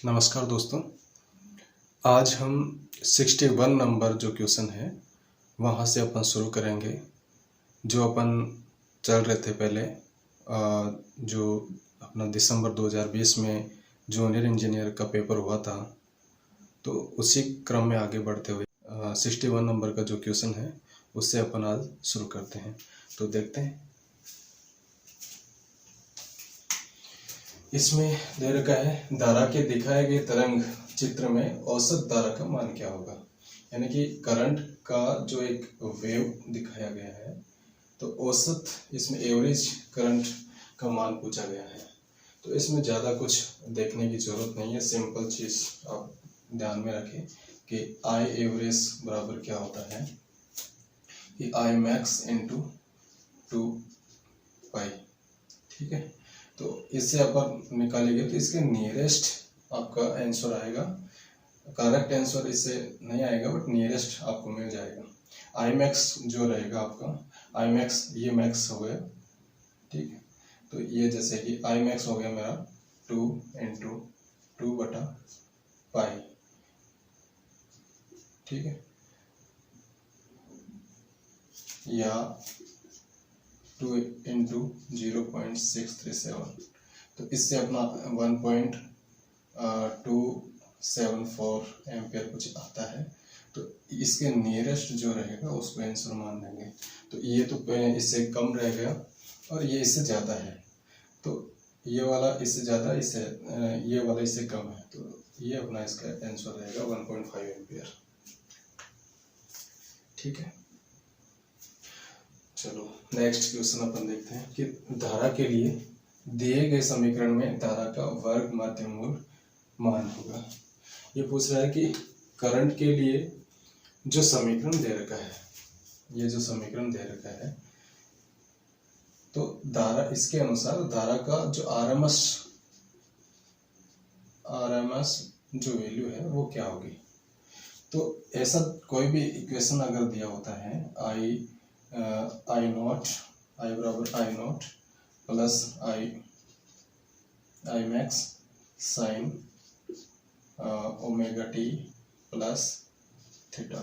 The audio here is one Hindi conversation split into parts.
नमस्कार दोस्तों। आज हम 61 नंबर जो क्वेश्चन है वहाँ से अपन शुरू करेंगे। जो अपन चल रहे थे पहले जो अपना दिसंबर 2020 में जूनियर इंजीनियर का पेपर हुआ था, तो उसी क्रम में आगे बढ़ते हुए 61 नंबर का जो क्वेश्चन है उससे अपन आज शुरू करते हैं। तो देखते हैं। इसमें दे रखा है धारा के दिखाए गए तरंग चित्र में औसत धारा का मान क्या होगा। यानी कि करंट का जो एक वेव दिखाया गया है, तो औसत इसमें एवरेज करंट का मान पूछा गया है। तो इसमें ज़्यादा कुछ देखने की जरूरत नहीं है। सिंपल चीज़ आप ध्यान में रखें कि आई एवरेज बराबर क्या होता है कि आई मैक्स इंटू 2 पाई। ठीक है, तो इससे अपन निकालेंगे तो इसके नियरेस्ट आपका आंसर आएगा। करेक्ट आंसर इससे नहीं आएगा बट नियरेस्ट आपको मिल जाएगा। आई मैक्स जो रहेगा आपका, आई मैक्स ये मैक्स हो गया। ठीक है, तो ये जैसे कि आई मैक्स हो गया मेरा 2 इंटू 2/पाई। ठीक है, या 2 इंटू 0.637। तो इससे अपना 1.274 एम्पियर कुछ आता है। तो इसके नियरेस्ट जो रहेगा उसको आंसर मान लेंगे। तो ये तो इससे कम रह गया और ये इससे ज़्यादा है। तो ये वाला इससे ज़्यादा, इससे ये वाला इससे कम है। तो ये अपना इसका आंसर रहेगा 1.5 एम्पियर। ठीक है, चलो नेक्स्ट क्वेश्चन अपन देखते हैं कि धारा के लिए दिए गए समीकरण में धारा का वर्ग माध्यमूल मान होगा। ये पूछ रहा है कि करंट के लिए जो समीकरण दे रखा है, ये जो समीकरण दे रखा है, तो धारा इसके अनुसार धारा का जो आरएमएस जो वैल्यू है वो क्या होगी। तो ऐसा कोई भी इक्वेशन अगर दिया होता है, आई नॉट, आई बराबर I not plus I max sine omega t plus theta.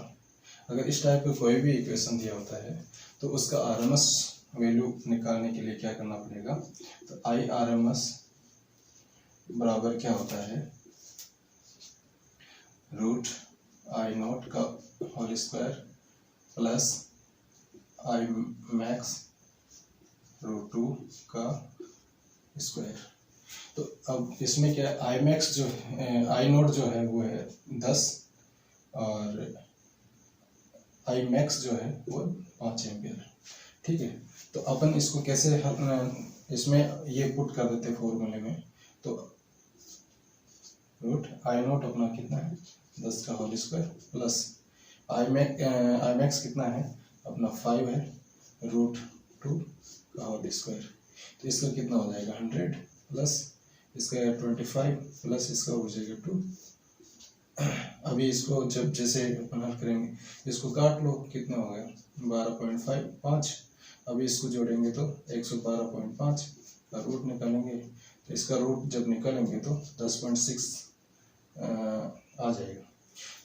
अगर इस टाइप का कोई भी इक्वेशन दिया होता है तो उसका आरएमएस वैल्यू निकालने के लिए क्या करना पड़ेगा। तो आई आरएमएस बराबर क्या होता है, रूट आई नॉट का whole square plus I max root 2 का स्क्वायर। तो अब इसमें क्या है, आई मैक्स जो है, आई नॉट जो है वो है 10 और आई मैक्स जो है वो 5 एम्पियर। ठीक है, तो अपन इसको कैसे इसमें ये पुट कर देते फॉर्मूले में। तो रूट आई नॉट अपना कितना है 10 का whole square plus I max कितना है अपना 5 है, रूट 2 का होल स्क्वायर। तो इसका कितना हो जाएगा 100 प्लस इसका 25 प्लस इसका हो जाएगा 2। अभी इसको जब जैसे अपन हल करेंगे, इसको काट लो, कितना हो गया 12.5। अभी इसको जोड़ेंगे तो 112.5 का रूट निकालेंगे। तो इसका रूट जब निकालेंगे तो 10.6 आ जाएगा।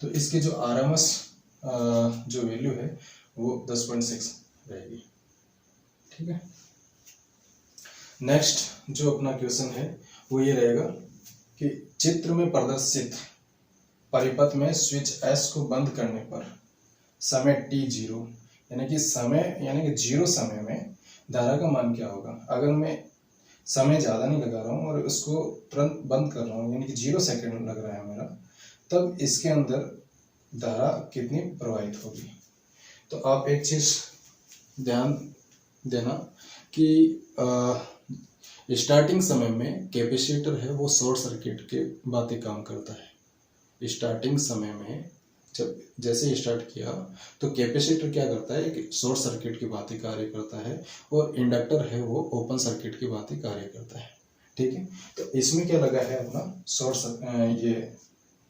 तो इसके जो आरएमएस जो वैल्यू है वो 10.6 रहेगी। ठीक है, नेक्स्ट जो अपना क्वेश्चन है वो ये रहेगा कि चित्र में प्रदर्शित परिपथ में स्विच एस को बंद करने पर समय t0 यानी कि जीरो समय में धारा का मान क्या होगा। अगर मैं समय ज़्यादा नहीं लगा रहा हूँ और उसको तुरंत बंद कर रहा हूँ, यानी कि 0 सेकेंड लग रहा है मेरा, तब इसके अंदर धारा कितनी प्रवाहित होगी। तो आप एक चीज़ ध्यान देना कि स्टार्टिंग समय में कैपेसिटर है वो शॉर्ट सर्किट के बातें काम करता है। स्टार्टिंग समय में जब जैसे स्टार्ट किया तो कैपेसिटर क्या करता है कि शॉर्ट सर्किट की बातें कार्य करता है और इंडक्टर है वो ओपन सर्किट की बातें कार्य करता है। ठीक है, तो इसमें क्या लगा है अपना ये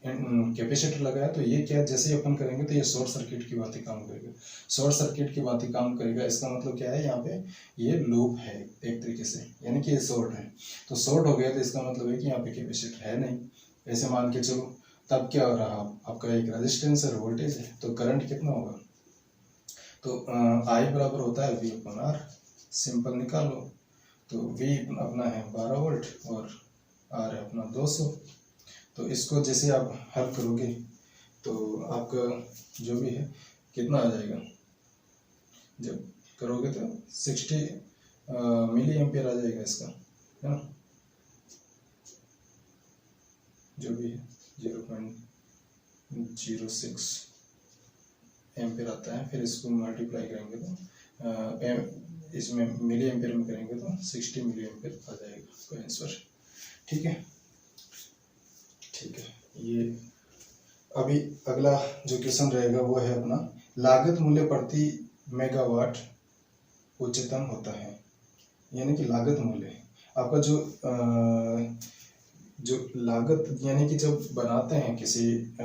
कैपेसिटर लगा है। तो ये क्या जैसे अपन करेंगे तो ये शॉर्ट सर्किट की बातें काम करेगा। शॉर्ट सर्किट की बातें काम करेगा, इसका मतलब क्या है, यहाँ पे ये लूप है एक तरीके से, यानी कि ये शॉर्ट है। तो शॉर्ट हो गया तो इसका मतलब है कि यहाँ पे कैपेसिटर है नहीं। ऐसे मान के चलो, तब क्या हो रहा, आपका एक रेजिस्टेंस और वोल्टेज है, तो करंट कितना होगा, तो आई बराबर होता है वी अपॉन आर, सिंपल निकालो। तो वी अपना है 12 वोल्ट और आर है अपना 200। तो इसको जैसे आप हल करोगे तो आपका जो भी है कितना आ जाएगा, जब करोगे तो 60 मिली एम्पियर आ जाएगा इसका, है ना, जो भी है 0.06 एम्पियर आता है। फिर इसको मल्टीप्लाई करेंगे तो इसमें मिली एम्पियर में करेंगे तो 60 मिली एम्पियर आ जाएगा आपका आंसर। ठीक है, ठीक है। ये अभी अगला जो क्वेश्चन रहेगा वो है अपना, लागत मूल्य प्रति मेगावाट उच्चतम होता है। यानी कि लागत मूल्य आपका जो लागत, यानी कि जब बनाते हैं किसी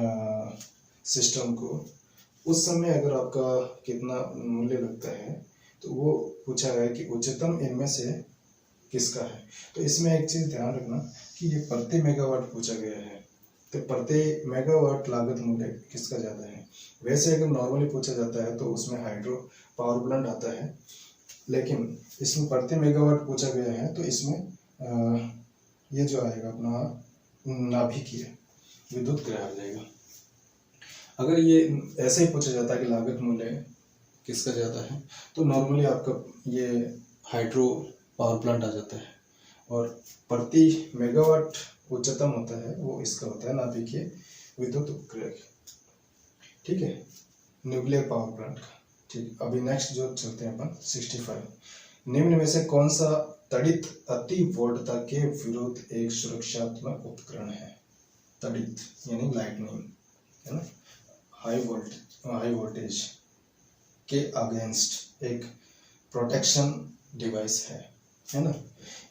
सिस्टम को, उस समय अगर आपका कितना मूल्य लगता है तो वो पूछा गया कि उच्चतम इनमें से किसका है। तो इसमें एक चीज़ ध्यान रखना कि ये प्रति मेगावाट पूछा गया है, तो प्रति मेगावाट लागत मूल्य किसका ज़्यादा है। वैसे अगर नॉर्मली पूछा जाता है तो उसमें हाइड्रो पावर प्लांट आता है, लेकिन इसमें प्रति मेगावाट पूछा गया है तो इसमें ये जो आएगा अपना नाभिकीय विद्युत ग्रह आ जाएगा। अगर ये ऐसे ही पूछा जाता है कि लागत मूल्य किसका ज़्यादा है तो नॉर्मली आपका ये हाइड्रो पावर प्लांट आ जाता है, और प्रति मेगावाट उच्चतम होता है वो इसका होता है नाभिकीय विद्युत उपग्रह। ठीक है, न्यूक्लियर पावर प्लांट का। ठीक, अभी नेक्स्ट जो चलते हैं अपन 65। निम्न में से कौन सा तड़ित अति वोल्टता के विरुद्ध एक सुरक्षात्मक उपकरण है। तड़ित यानी लाइटनिंग, है ना, हाई वोल्टेज के अगेंस्ट एक प्रोटेक्शन डिवाइस है ना।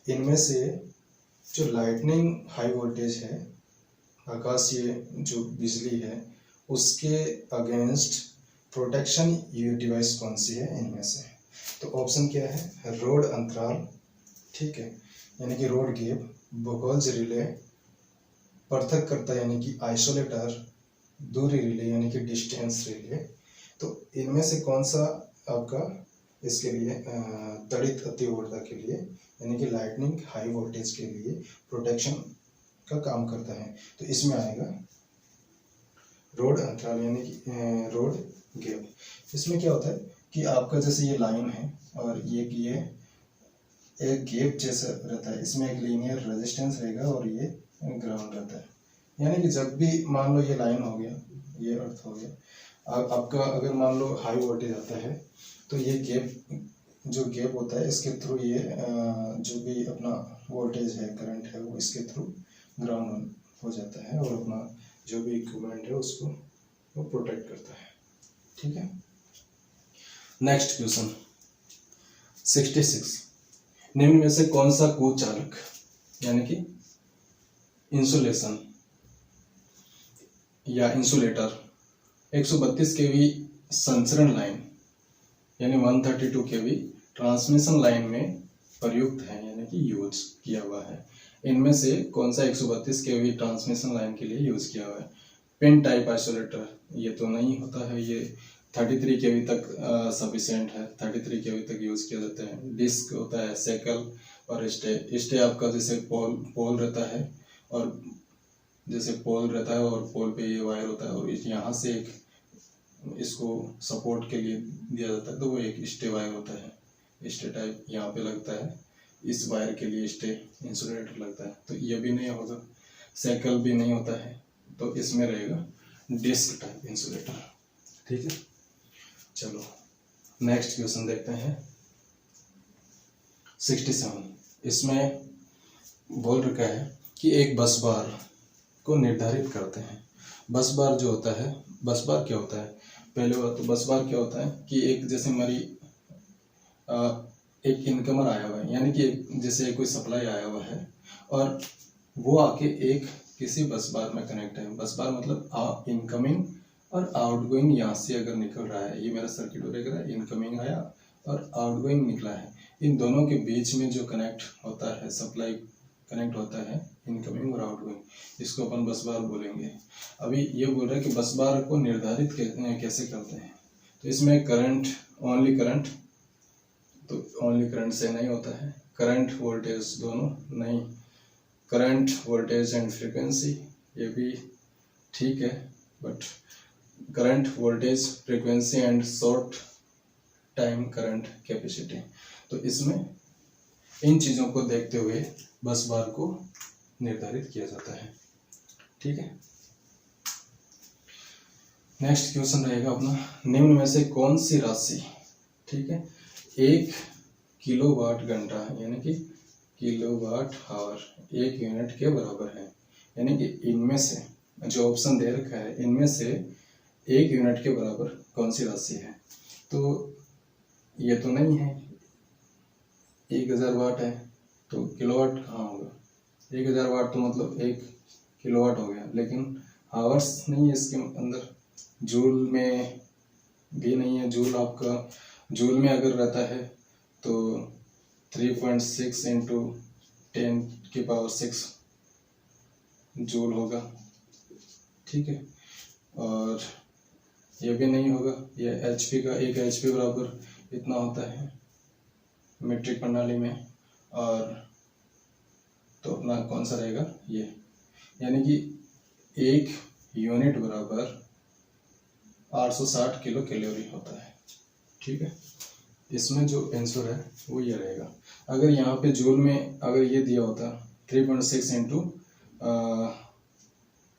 इनमें से जो लाइटनिंग हाई वोल्टेज है, आकाशीय जो बिजली है, उसके अगेंस्ट प्रोटेक्शन ये डिवाइस कौन सी है इनमें से। तो ऑप्शन क्या है, रोड अंतराल, ठीक है, यानी कि रोड गैप, बोगल्स रिले, पृथककर्ता यानी कि आइसोलेटर, दूरी रिले यानी कि डिस्टेंस रिले। तो इनमें से कौन सा आपका इसके लिए तड़ित अति वोल्टता के लिए यानी कि लाइटनिंग हाई वोल्टेज के लिए प्रोटेक्शन का काम करता है। तो इसमें आएगा रोड अंतराल यानी कि रोड गैप। इसमें क्या होता है कि आपका जैसे ये लाइन है और ये एक गैप जैसा रहता है, इसमें एक लीनियर रेजिस्टेंस रहेगा और ये ग्राउंड रहता है। यानी कि जब भी मान लो ये लाइन हो गया, ये अर्थ हो गया, आपका अगर मान लो हाई वोल्टेज आता है तो ये गैप होता है, इसके थ्रू ये जो भी अपना वोल्टेज है, करंट है, वो इसके थ्रू ग्राउंड हो जाता है और अपना जो भी इक्विपमेंट है उसको वो प्रोटेक्ट करता है। ठीक है, नेक्स्ट क्वेश्चन 66। निम्न में से कौन सा कुचालक यानी कि इंसुलेशन या इंसुलेटर 132 केवी संचरण लाइन यानी 132 केवी ट्रांसमिशन लाइन में प्रयुक्त है यानी कि यूज किया हुआ है। इनमें से कौन सा 132 केवी ट्रांसमिशन लाइन के लिए यूज किया हुआ है। पिन टाइप आइसोलेटर ये तो नहीं होता है, ये 33 केवी तक सफिशिएंट है, 33 केवी तक यूज किया जाता है। डिस्क होता है, सेकल और स्टे आपका जैसे पोल रहता है, और जैसे पोल रहता है और पोल पे ये वायर होता है और यहाँ से एक इसको सपोर्ट के लिए दिया जाता है, तो वो एक स्टे वायर होता है, स्टे टाइप यहाँ पे लगता है, इस वायर के लिए स्टे इंसुलेटर लगता है। तो ये भी नहीं होगा, साइकिल भी नहीं होता है, तो इसमें रहेगा डिस्क टाइप इंसुलेटर। ठीक है, चलो नेक्स्ट क्वेश्चन देखते हैं 67। इसमें बोल रखा है कि एक बस बार को निर्धारित करते हैं। बस बार जो होता है, बस बार क्या होता है, पहले बात तो बस बार क्या होता है कि एक जैसे हमारी एक इनकमर आया हुआ है, यानी कि जैसे कोई सप्लाई आया हुआ है और वो आके एक किसी बस बार में कनेक्ट है। बस बार मतलब इनकमिंग और आउटगोइंग यहाँ से अगर निकल रहा है, ये मेरा सर्किट ब्रेकर है, इनकमिंग आया और आउटगोइंग निकला है, इन दोनों के बीच में जो कनेक्ट होता है, सप्लाई कनेक्ट होता है, इनकमिंग और आउटगोइंग, इसको अपन बस बार बोलेंगे। अभी ये बोल रहा है कि बस बार को निर्धारित कैसे करते हैं। तो इसमें करंट, ओनली करंट, तो ओनली करंट से नहीं होता है, करंट वोल्टेज दोनों नहीं, करंट वोल्टेज एंड फ्रीक्वेंसी ये भी ठीक है, but current voltage frequency and short time current capacity, तो इसमें इन चीज़ों को देखते हुए बस बार को निर्धारित किया जाता है। ठीक है, नेक्स्ट क्वेश्चन रहेगा अपना, निम्न में से कौन सी राशि, ठीक है, 1 किलोवाट घंटा यानी कि किलोवाट आवर 1 यूनिट के बराबर है। यानी कि इनमें से जो ऑप्शन दे रखा है इनमें से 1 यूनिट के बराबर कौन सी राशि है। तो ये तो नहीं है, 1000 वाट है तो किलोवाट कहाँ होगा, 1000 वाट तो मतलब 1 किलोवाट हो गया, लेकिन आवर्स नहीं है इसके अंदर, जूल में भी नहीं है। जूल आपका जूल में अगर रहता है तो 3.6 इंटू 10⁻⁶ जूल होगा। ठीक है, और ये भी नहीं होगा, ये एचपी का 1 एचपी बराबर इतना होता है मीट्रिक प्रणाली में, और तो अपना कौन सा रहेगा ये, यानी कि 1 यूनिट बराबर 860 किलो कैलोरी होता है। ठीक है, इसमें जो आंसर है वो ये रहेगा। अगर यहाँ पे जूल में अगर ये दिया होता 3.6 इंटू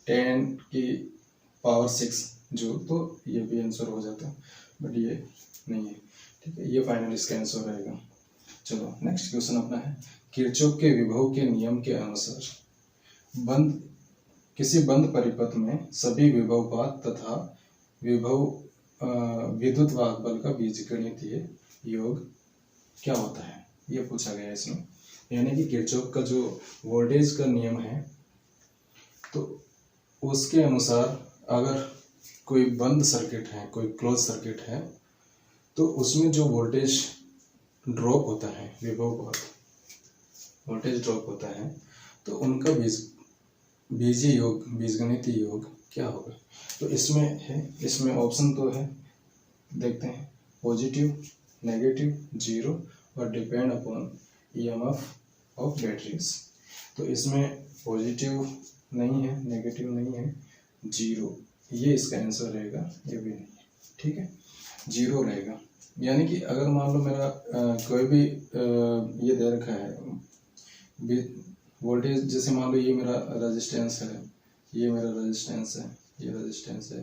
10⁻⁶ जूल, तो ये भी आंसर हो जाता, बट ये नहीं है। ठीक है, ये फाइनल इसका आंसर रहेगा। चलो नेक्स्ट क्वेश्चन अपना है, किरचॉफ के विभव के नियम के अनुसार किसी बंद परिपथ में सभी विभवपात तथा विभव विद्युत वाहक बल का बीजगणितीय योग क्या होता है, ये पूछा गया है इसमें। यानी कि किरचॉफ का जो वोल्टेज का नियम है, तो उसके अनुसार अगर कोई बंद सर्किट है, कोई क्लोज सर्किट है, तो उसमें जो वोल्टेज ड्रॉप होता है, विभव वोल्टेज ड्रॉप होता है, तो उनका बीजीय योग, बीजगणितीय योग क्या होगा। तो इसमें है, इसमें ऑप्शन तो है, देखते हैं, पॉजिटिव, नेगेटिव, जीरो और depend upon EMF of batteries. तो इसमें पॉजिटिव नहीं है, नेगेटिव नहीं है, जीरो, ये इसका आंसर रहेगा, ये भी नहीं है। ठीक है, जीरो रहेगा। यानी कि अगर मान लो मेरा कोई भी ये दे रखा है वोल्टेज, जैसे मान लो ये मेरा रेजिस्टेंस है, ये मेरा रेजिस्टेंस है, ये रेजिस्टेंस है,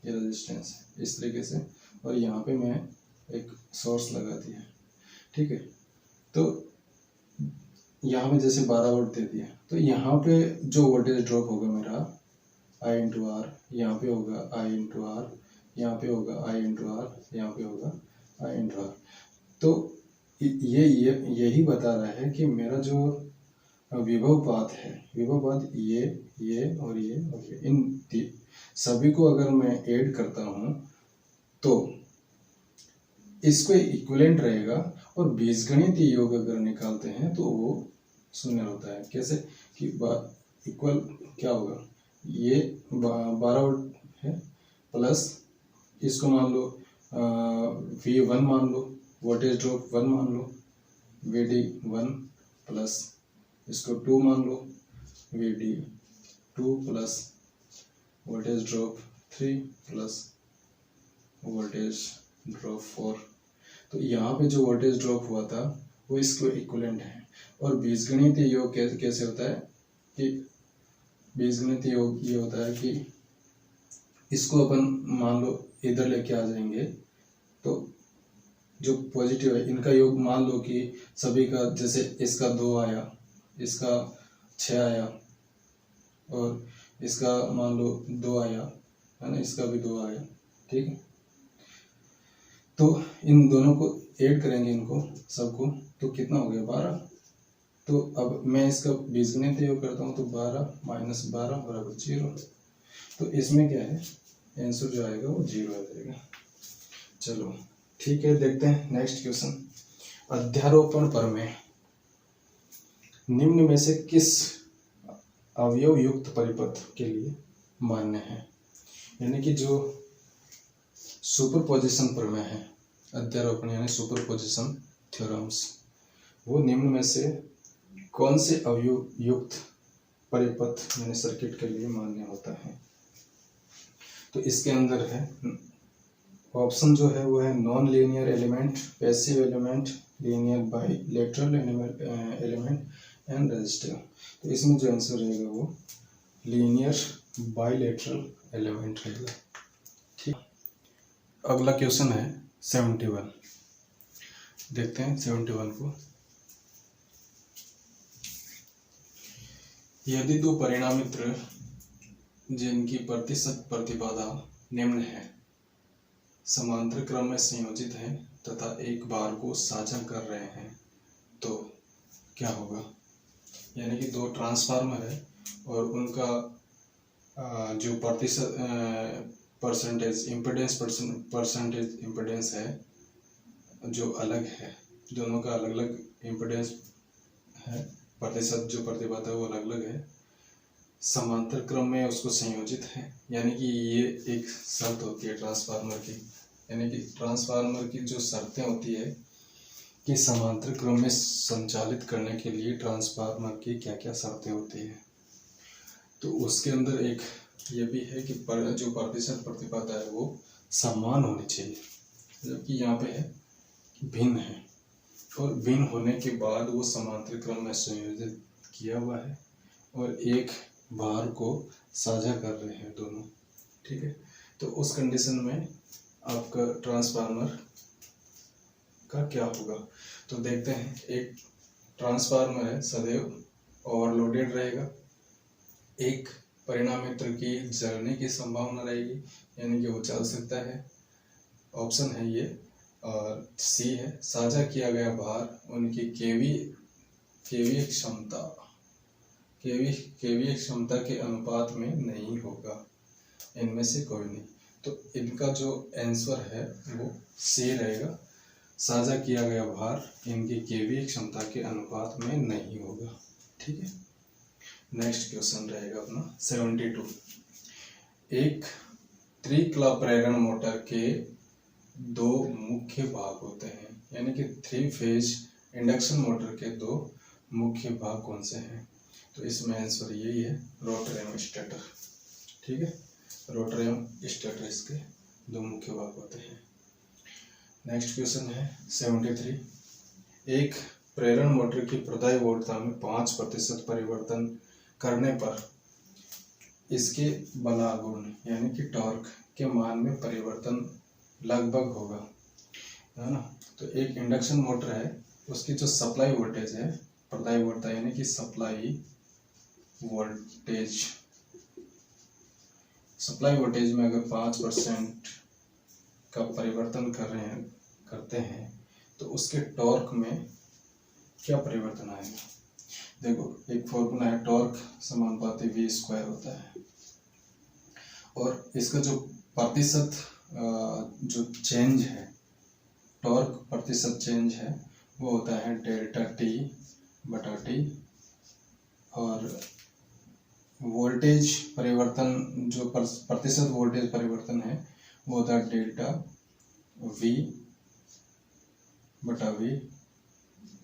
ये रेजिस्टेंस है, इस तरीके से, और यहाँ पे मैं एक सोर्स लगा दिया। ठीक है, तो यहाँ पे जैसे 12 वोल्ट दे दिया, तो यहाँ पे जो वोल्टेज ड्रॉप होगा मेरा I इंटू आर, यहाँ पे होगा I इंटू आर, यहाँ पे होगा I इंटू आर, यहाँ पे होगा I इंटू आर। तो यही बता रहा है कि मेरा जो विभवपात है, विभवपात ये और ये और ये, इन सभी को अगर मैं ऐड करता हूँ तो इसको इक्विवेलेंट रहेगा, और बीजगणितीय योग अगर निकालते हैं तो वो 0 होता है। कैसे कि इक्वल क्या होगा, ये 12 वोल्ट है प्लस इसको मान लो V1 मान लो, वोल्टेज ड्रॉप 1 मान लो, VD1 प्लस इसको 2 मान लो, VD2 plus voltage drop 3 plus voltage drop 4। तो यहाँ पे जो वोल्टेज ड्रॉप हुआ था वो इसको इक्विवेलेंट है। और बीजगणितीय योग कैसे होता है कि बीजगणितीय योग ये होता है कि इसको अपन मान लो इधर लेके आ जाएंगे, तो जो पॉजिटिव है इनका योग मान लो कि सभी का, जैसे इसका 2 आया, इसका 6 आया, और इसका मान लो 2 आया, है ना, इसका भी 2 आया। ठीक है, तो इन दोनों को ऐड करेंगे, इनको सबको, तो कितना हो गया 12। तो अब मैं इसका बीजगणितीय योग करता हूँ, तो 12 माइनस 12 बराबर 0। तो इसमें क्या है, आंसर जो आएगा वो 0 आ जाएगा। चलो ठीक है, देखते हैं नेक्स्ट क्वेश्चन। अध्यारोपण प्रमेय निम्न में से किस अवयव युक्त परिपथ के लिए मान्य है। यानी कि जो सुपरपोजिशन प्रमेय है, अध्यारोपण यानी सुपरपोजिशन थ्योरम्स, वो निम्न में से कौन से अवयव युक्त परिपथ यानी सर्किट के लिए मान्य होता है? तो इसके अंदर है ऑप्शन जो है वो है non linear element, passive element, linear bilateral element and resistive. तो इसमें जो आंसर रहेगा वो लीनियर बाइलेटरल एलिमेंट रहेगा। ठीक, अगला क्वेश्चन है 71। देखते हैं 71 को। यदि दो परिणामित्र जिनकी प्रतिशत प्रतिबाधा निम्न है समांतर क्रम में संयोजित हैं तथा एक बार को साझा कर रहे हैं तो क्या होगा? यानी कि दो ट्रांसफार्मर है और उनका जो प्रतिशत परसेंटेज इम्पीडेंस है जो अलग है, दोनों का अलग अलग इम्पीडेंस है, प्रतिशत जो प्रतिबाधा वो अलग अलग है, समांतर क्रम में उसको संयोजित है। यानी कि ये एक शर्त होती है ट्रांसफार्मर की, यानी कि ट्रांसफार्मर की जो शर्तें होती है कि समांतर क्रम में संचालित करने के लिए ट्रांसफार्मर की क्या क्या शर्तें होती है। तो उसके अंदर एक ये भी है कि जो प्रतिशत प्रतिबाधा है वो समान होनी चाहिए, जबकि यहाँ पे है भिन्न है, और भिन्न होने के बाद वो समांतर क्रम में संयोजित किया हुआ है और एक भार को साझा कर रहे हैं दोनों। ठीक है, तो उस कंडीशन में आपका ट्रांसफार्मर का क्या होगा? तो देखते हैं, एक ट्रांसफार्मर है सदैव ओवरलोडेड रहेगा, एक परिणामित्र की जलने की संभावना रहेगी, यानी कि वो चल सकता है, ऑप्शन है ये, और सी है साझा किया गया भार उनकी केवीय क्षमता के अनुपात में नहीं होगा, इनमें से कोई नहीं। तो इनका जो आंसर है वो सी रहेगा, साझा किया गया भार इनकी केवीय क्षमता के अनुपात में नहीं होगा। ठीक है, नेक्स्ट क्वेश्चन रहेगा अपना 72। एक त्रिकला प्रेरण मोटर के दो मुख्य भाग होते हैं, यानी कि 3 फेज इंडक्शन मोटर के दो मुख्य भाग कौन से हैं? तो इसमें आंसर यही है, रोटर एवं स्टेटर। ठीक है, रोटर एवं स्टेटर इसके दो मुख्य भाग होते हैं। नेक्स्ट क्वेश्चन है 73। एक प्रेरण मोटर की प्रदाय वोल्टता में 5% परिवर्तन करने पर इसके बलागुण यानी कि टॉर्क के मान में परिवर्तन लगभग होगा, है ना। तो एक इंडक्शन मोटर है, उसकी जो सप्लाई वोल्टेज है, प्रदाय वोल्टता यानी कि सप्लाई वोल्टेज में अगर 5% का परिवर्तन करते हैं तो उसके टॉर्क में क्या परिवर्तन आएगा? देखो, एक फॉर्मूला है, टॉर्क समानुपाती v² होता है, और इसका जो प्रतिशत जो चेंज है, टॉर्क प्रतिशत चेंज है, वो होता है डेल्टा T/T, और वोल्टेज परिवर्तन जो प्रतिशत वोल्टेज परिवर्तन है वो होता है डेल्टा V/V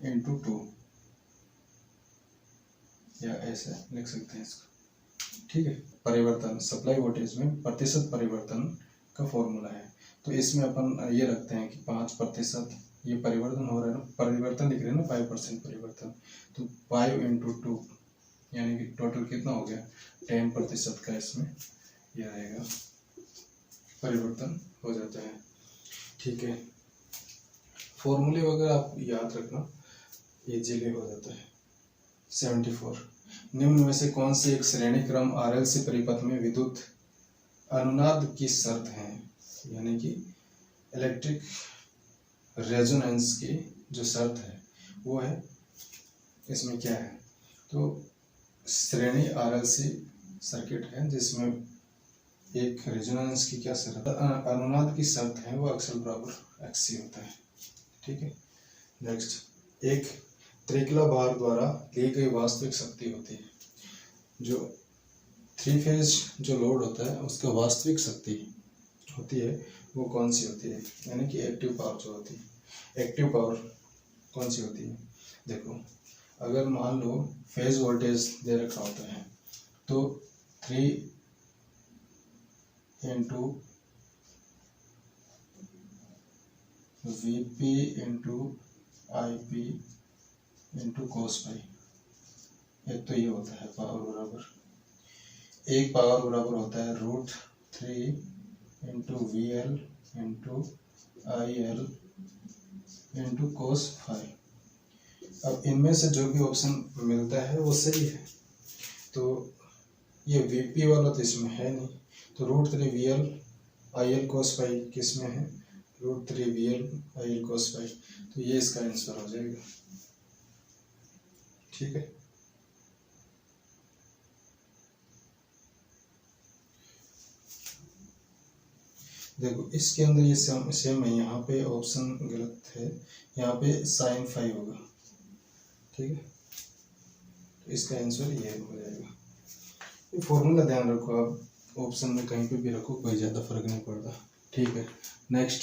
इंटू 2, या ऐसे लिख सकते हैं इसको। ठीक है, परिवर्तन सप्लाई वोल्टेज में प्रतिशत परिवर्तन का फॉर्मूला है। तो इसमें अपन ये रखते हैं कि 5% ये परिवर्तन हो रहा है ना, परिवर्तन लिख रहे हैं ना, 5% परिवर्तन, तो 5 इंटू 2 यानी कि टोटल कितना हो गया, 10% का इसमें यह रहेगा, परिवर्तन हो जाता है। ठीक है, फॉर्मूले वगैरह आप याद रखना, इजीली हो जाता है। 74। निम्न में से कौन सी एक श्रेणी क्रम RLC परिपथ में विद्युत अनुनाद की शर्त है? यानी कि इलेक्ट्रिक रेजोनेंस की जो शर्त है वो है, इसमें क्या है? तो श्रेणी RLC सर्किट है जिसमें एक रेजोनेंस की क्या शर्त, अनुनाद की शर्त है, वो XL बराबर XC होता है। ठीक है, नेक्स्ट, एक त्रिकला भार द्वारा ली गई वास्तविक शक्ति होती है। जो 3 फेज जो लोड होता है उसका वास्तविक शक्ति होती है वो कौन सी होती है, यानी कि एक्टिव पावर जो होती है, एक्टिव पावर कौन सी होती है। देखो अगर मान लो फेज वोल्टेज दे रखा होता है तो 3 into VP into IP into cos pi, एक तो ये होता है पावर बराबर, एक पावर बराबर होता है √3 into VL into IL into cos phi. अब इनमें से जो भी ऑप्शन मिलता है वो सही है, तो ये VP वाला तो इसमें है नहीं, तो √3 VL IL कोस फाई किस में है, √3 VL IL कोस फाई, तो ये इसका आंसर हो जाएगा। ठीक है, देखो इसके अंदर ये सेम है, यहाँ पे ऑप्शन गलत है, यहाँ पे sin फाई होगा। ठीक है, तो इसका आंसर ये हो जाएगा। ये फॉर्मूला ध्यान रखो आप, ऑप्शन में कहीं पे भी रखो कोई ज़्यादा फर्क नहीं पड़ता। ठीक है, नेक्स्ट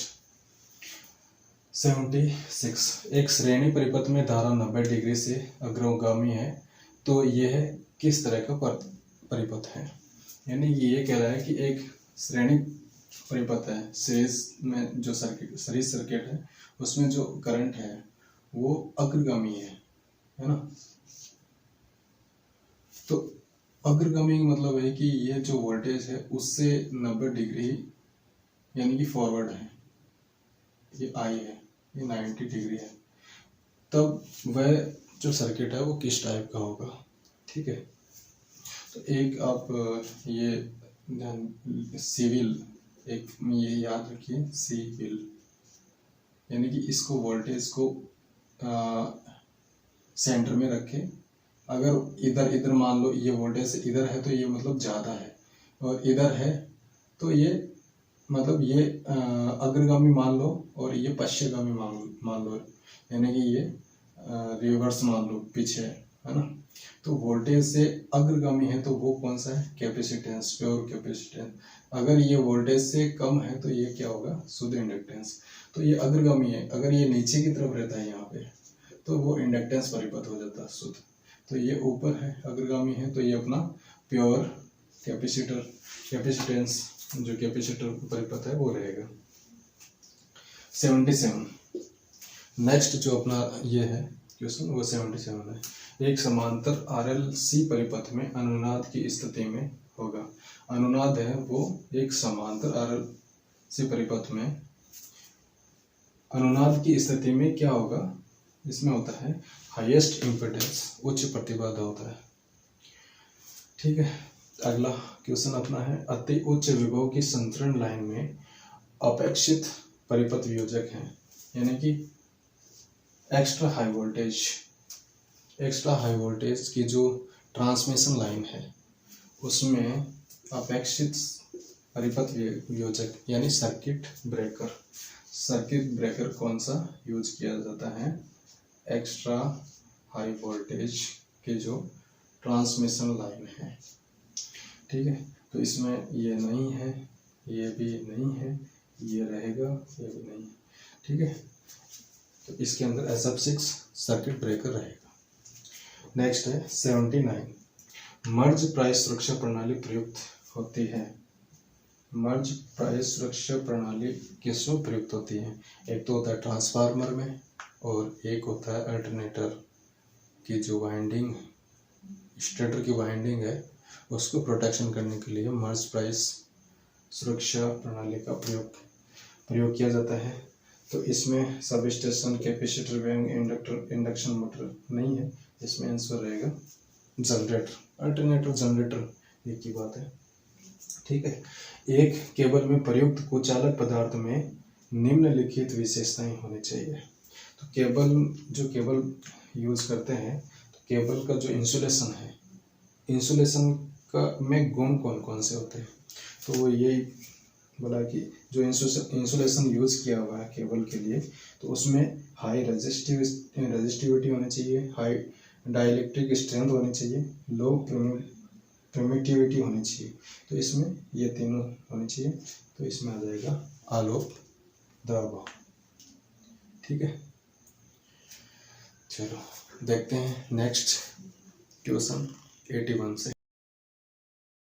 76, एक श्रेणी परिपथ में धारा 90 डिग्री से अग्रगामी है तो यह किस तरह का परिपथ है। यानी ये कह रहा है कि एक श्रेणी परिपथ है, सीरीज में जो सीरीज सर्किट है उसमें जो करंट है वो अग्रगामी है ना। तो अग्रगामी का मतलब है कि ये जो वोल्टेज है उससे 90 डिग्री यानी कि फॉरवर्ड है, ये आई है, ये 90 डिग्री है, तब वह जो सर्किट है वो किस टाइप का होगा। ठीक है, तो एक आप ये सिविल, एक ये याद रखिए सिविल, यानी कि इसको वोल्टेज को सेंटर में रखें। अगर इधर मान लो ये वोल्टेज इधर है तो ये मतलब ज़्यादा है, और इधर है तो ये मतलब ये अग्रगामी मान लो और ये पश्चिमगामी मान लो, यानी कि ये रिवर्स मान लो, पीछे है ना। तो वोल्टेज से अग्रगामी है तो वो कौन सा है, कैपेसिटेंस, प्योर कैपेसिटेंस। अगर ये वोल्टेज से कम है तो ये क्या होगा, शुद्ध इंडक्टेंस। तो ये अग्रगामी है, अगर ये नीचे की तरफ रहता है यहाँ पे तो वो इंडक्टेंस परिपथ हो जाता है शुद्ध। तो ये ऊपर है, अग्रगामी है, तो ये अपना प्योर कैपेसिटेंस जो कैपेसिटर परिपथ है वो रहेगा। 77, नेक्स्ट जो अपना ये है क्वेश्चन वो 77 है। एक समांतर RLC परिपथ में अनुनाद की स्थिति में होगा। अनुनाद है वो एक समांतर RLC परिपथ में अनुनाद की स्थिति में क्या होगा, इसमें होता है हाईएस्ट इम्पीडेंस, उच्च प्रतिबाधा होता है। ठीक है, अगला क्वेश्चन अपना है अति उच्च विभव की संतरण लाइन में अपेक्षित परिपथ वियोजक हैं, यानी कि एक्स्ट्रा हाई वोल्टेज की जो ट्रांसमिशन लाइन है उसमें अपेक्षित परिपथ वियोजक यानी सर्किट ब्रेकर कौन सा यूज किया जाता है, एक्स्ट्रा हाई वोल्टेज के जो ट्रांसमिशन लाइन है। ठीक है, तो इसमें ये नहीं है, ये भी नहीं है, ये रहेगा, ये भी नहीं है। ठीक है, तो इसके अंदर SF6 सर्किट ब्रेकर रहेगा। नेक्स्ट है 79, मर्ज प्राइस सुरक्षा प्रणाली प्रयुक्त होती है। मर्ज प्राइस सुरक्षा प्रणाली किसमें प्रयुक्त होती है, एक तो होता है ट्रांसफार्मर में और एक होता है अल्टरनेटर की जो वाइंडिंग, स्टेटर की वाइंडिंग है उसको प्रोटेक्शन करने के लिए मर्ज प्राइस सुरक्षा प्रणाली का प्रयोग किया जाता है। तो इसमें sub station, capacitor bank, induction motor नहीं है, इसमें आंसर रहेगा जनरेटर, अल्टरनेटर जनरेटर, एक ही बात है। ठीक है, एक केबल में प्रयुक्त कुचालक पदार्थ में निम्नलिखित विशेषताएं होनी चाहिए। तो केबल यूज करते हैं तो केबल का जो इंसुलेशन है, इंसुलेशन का में गुण कौन कौन से होते हैं, तो वो यही बोला कि जो इंसुलेशन यूज किया हुआ है केबल के लिए तो उसमें हाई रेजिस्टिविटी होनी चाहिए, हाई डाइलेक्ट्रिक स्ट्रेंथ होनी चाहिए, लो परमिटिविटी होनी चाहिए, तो इसमें ये तीनों होनी चाहिए, तो इसमें आ जाएगा ऑल ऑफ द अबव। ठीक है, चलो देखते हैं नेक्स्ट क्वेश्चन 81 से।